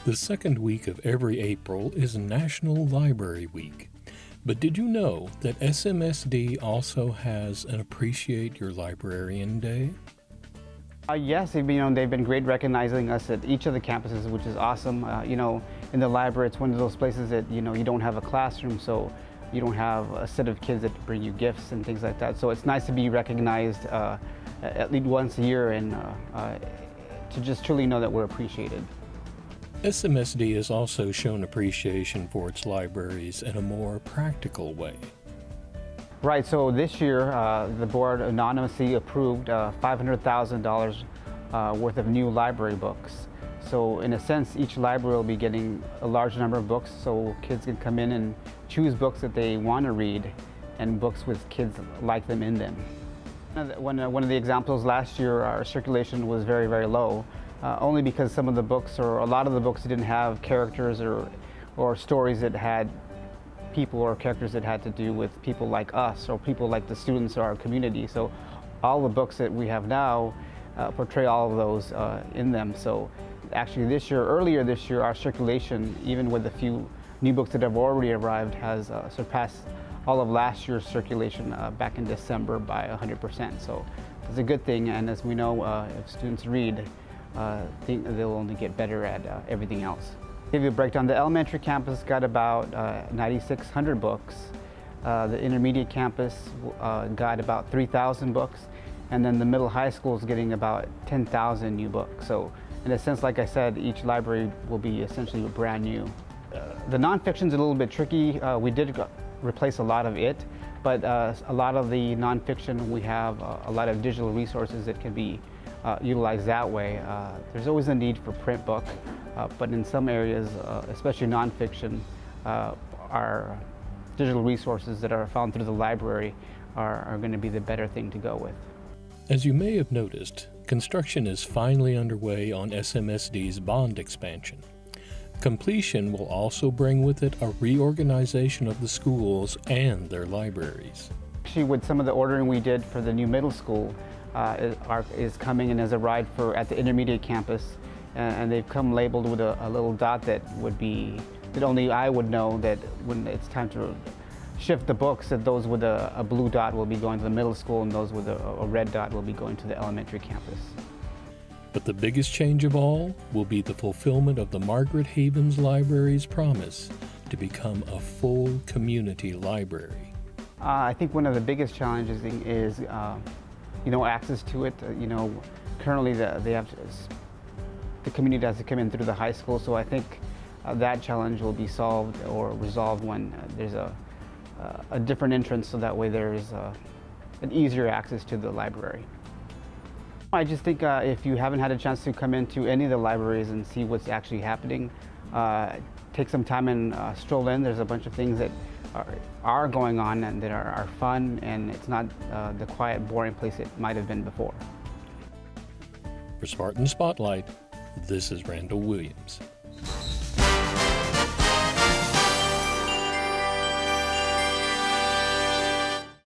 The second week of every April is National Library Week. But did you know that SMSD also has an Appreciate Your Librarian Day? Yes, they've been great recognizing us at each of the campuses, which is awesome. In the library, it's one of those places that, you don't have a classroom, so you don't have a set of kids that bring you gifts and things like that. So it's nice to be recognized at least once a year and to just truly know that we're appreciated. SMSD has also shown appreciation for its libraries in a more practical way. Right, so this year the board anonymously approved $500,000 worth of new library books. So in a sense, each library will be getting a large number of books, so kids can come in and choose books that they want to read and books with kids like them in them. One of the examples last year, our circulation was very, very low, only because some of the books, or a lot of the books, didn't have characters or stories that had people or characters that had to do with people like us or people like the students or our community. So all the books that we have now portray all of those in them. So actually earlier this year, our circulation, even with the few new books that have already arrived, has surpassed all of last year's circulation back in December by 100%. So it's a good thing, and as we know, if students read, they'll only get better at everything else. To give you a breakdown, the elementary campus got about 9,600 books. The intermediate campus got about 3,000 books, and then the middle high school is getting about 10,000 new books. So in a sense, like I said, each library will be essentially brand new. The nonfiction's a little bit tricky. We did replace a lot of it, but a lot of the nonfiction, we have a lot of digital resources that can be utilized that way. There's always a need for print book, but in some areas, especially nonfiction, our digital resources that are found through the library are going to be the better thing to go with. As you may have noticed, construction is finally underway on SMSD's bond expansion. Completion will also bring with it a reorganization of the schools and their libraries. Actually, with some of the ordering we did for the new middle school, is coming in as a ride at the intermediate campus, and they've come labeled with a little dot that only I would know that when it's time to shift the books, that those with a blue dot will be going to the middle school and those with a red dot will be going to the elementary campus. But the biggest change of all will be the fulfillment of the Margaret Havens Library's promise to become a full community library. I think one of the biggest challenges is access to it. Currently the community has to come in through the high school, so I think that challenge will be solved or resolved when there's a different entrance, so that way there's an easier access to the library. I just think if you haven't had a chance to come into any of the libraries and see what's actually happening, take some time and stroll in. There's a bunch of things that are going on and that are fun, and it's not the quiet, boring place it might have been before. For Spartan Spotlight, this is Randall Williams.